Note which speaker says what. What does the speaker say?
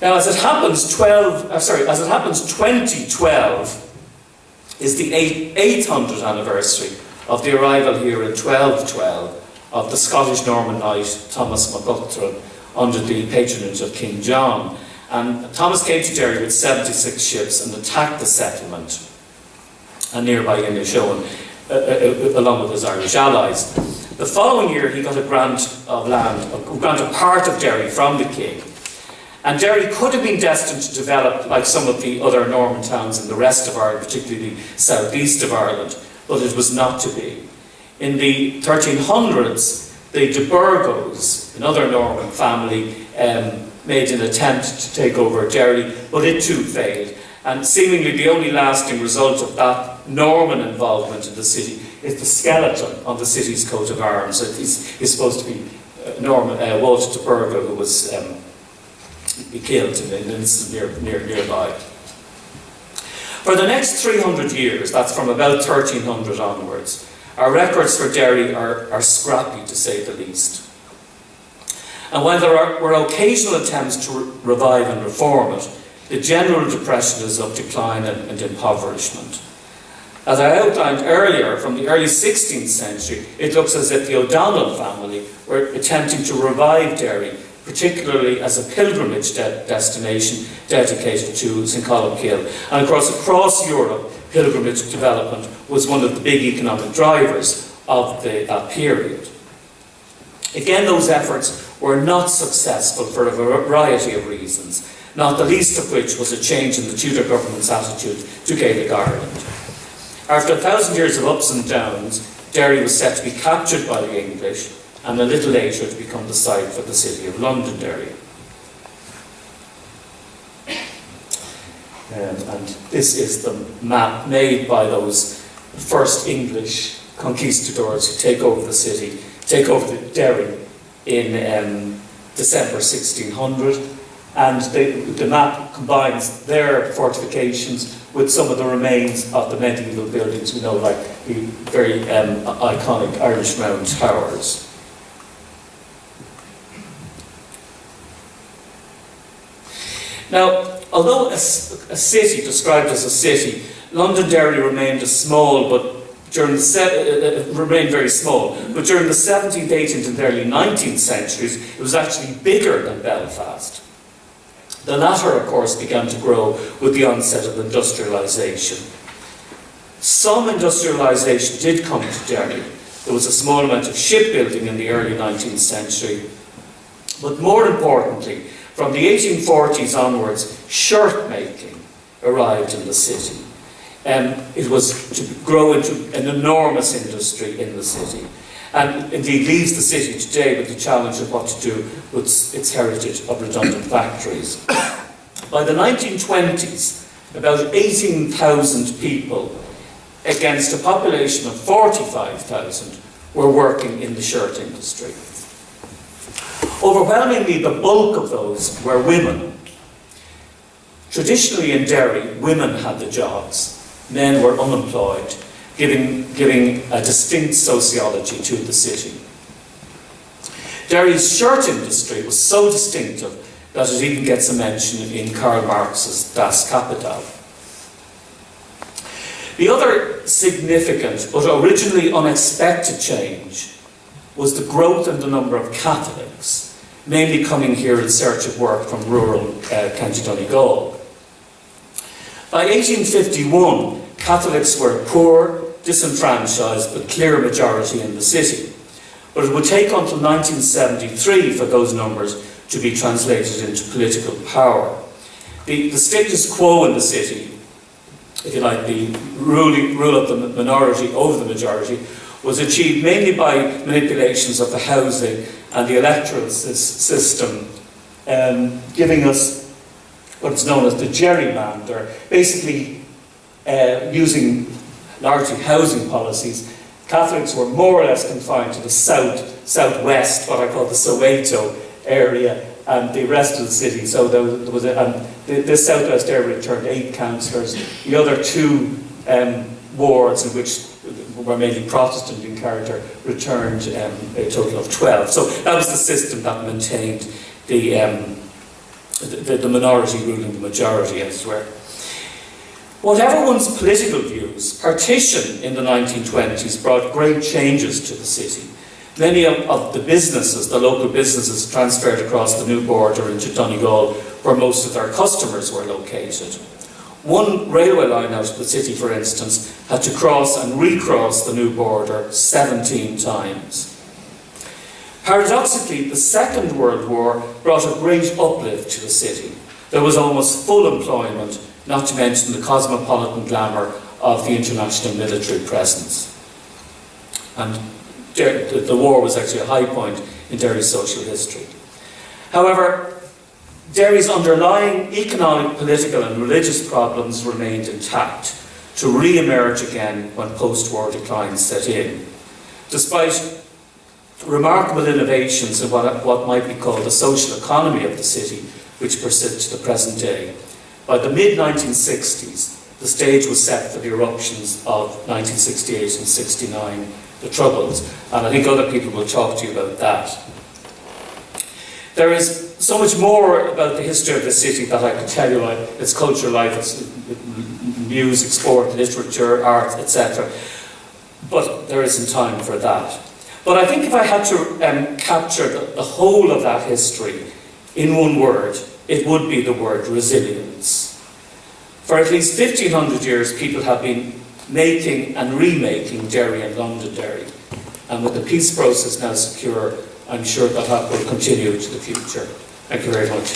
Speaker 1: Now, as it happens, 2012 is the 800th anniversary of the arrival here in 1212 of the Scottish Norman knight Thomas MacUachtaran under the patronage of King John. And Thomas came to Derry with 76 ships and attacked the settlement and nearby Inishowen, along with his Irish allies. The following year he got a grant of land, a grant of part of Derry from the king. And Derry could have been destined to develop like some of the other Norman towns in the rest of Ireland, particularly the southeast of Ireland, but it was not to be. In the 1300s, the de Burgos, another Norman family, made an attempt to take over Derry, but it too failed. And seemingly the only lasting result of that Norman involvement in the city is the skeleton on the city's coat of arms. It's supposed to be Walter de Burgo, who was killed in an incident nearby. For the next 300 years, that's from about 1300 onwards, our records for Derry are scrappy, to say the least. And while there were occasional attempts to revive and reform it, the general depression is of decline and impoverishment. As I outlined earlier, from the early 16th century, it looks as if the O'Donnell family were attempting to revive Derry, particularly as a pilgrimage destination dedicated to St. Columcille. And of course, across Europe, pilgrimage development was one of the big economic drivers of that period. Again, those efforts were not successful for a variety of reasons, not the least of which was a change in the Tudor government's attitude to Gaelic Ireland. After 1,000 years of ups and downs, Derry was set to be captured by the English, and a little later to become the site for the city of Londonderry. And this is the map made by those first English conquistadors who take over the city, take over the Derry in December 1600. And the map combines their fortifications with some of the remains of the medieval buildings we know, like the very iconic Irish round towers. Now, although a city, described as a city, Londonderry remained remained very small. But during the 17th, 18th and early 19th centuries, it was actually bigger than Belfast. The latter, of course, began to grow with the onset of industrialisation. Some industrialisation did come to Derry. There was a small amount of shipbuilding in the early 19th century. But more importantly, from the 1840s onwards, shirt making arrived in the city. It was to grow into an enormous industry in the city. And indeed leaves the city today with the challenge of what to do with its heritage of redundant factories. By the 1920s, about 18,000 people against a population of 45,000 were working in the shirt industry. Overwhelmingly, the bulk of those were women. Traditionally in Derry, women had the jobs. Men were unemployed, giving a distinct sociology to the city. Derry's shirt industry was so distinctive that it even gets a mention in Karl Marx's Das Kapital. The other significant but originally unexpected change was the growth in the number of Catholics, mainly coming here in search of work from rural County Donegal. By 1851, Catholics were a poor, disenfranchised but clear majority in the city. But it would take until 1973 for those numbers to be translated into political power. The status quo in the city, if you like, the rule of the minority over the majority, was achieved mainly by manipulations of the housing and the electoral system, giving us what's known as the gerrymander, basically using largely housing policies. Catholics were more or less confined to the southwest, what I call the Soweto area, and the rest of the city. So there was the southwest area returned 8 councillors. The other 2 wards, in which were mainly Protestant in character, returned a total of 12. So that was the system that maintained the the minority ruling the majority, as it were. Whatever one's political views, partition in the 1920s brought great changes to the city. Many of the businesses, the local businesses, transferred across the new border into Donegal, where most of their customers were located. One railway line out of the city, for instance, had to cross and recross the new border 17 times. Paradoxically, the Second World War brought a great uplift to the city. There was almost full employment, not to mention the cosmopolitan glamour of the international military presence. And the war was actually a high point in Derry's social history. However, Derry's underlying economic, political and religious problems remained intact, to re-emerge again when post-war decline set in. Despite remarkable innovations in what might be called the social economy of the city, which persist to the present day, by the mid-1960s, the stage was set for the eruptions of 1968 and 69, the Troubles, and I think other people will talk to you about that. There is so much more about the history of the city that I could tell you, its cultural life, its music, sport, literature, art, etc. But there isn't time for that. But I think if I had to capture the whole of that history in one word, it would be the word resilience. For at least 1,500 years, people have been making and remaking Derry and Londonderry. And with the peace process now secure, I'm sure that will continue into the future. Thank you very much.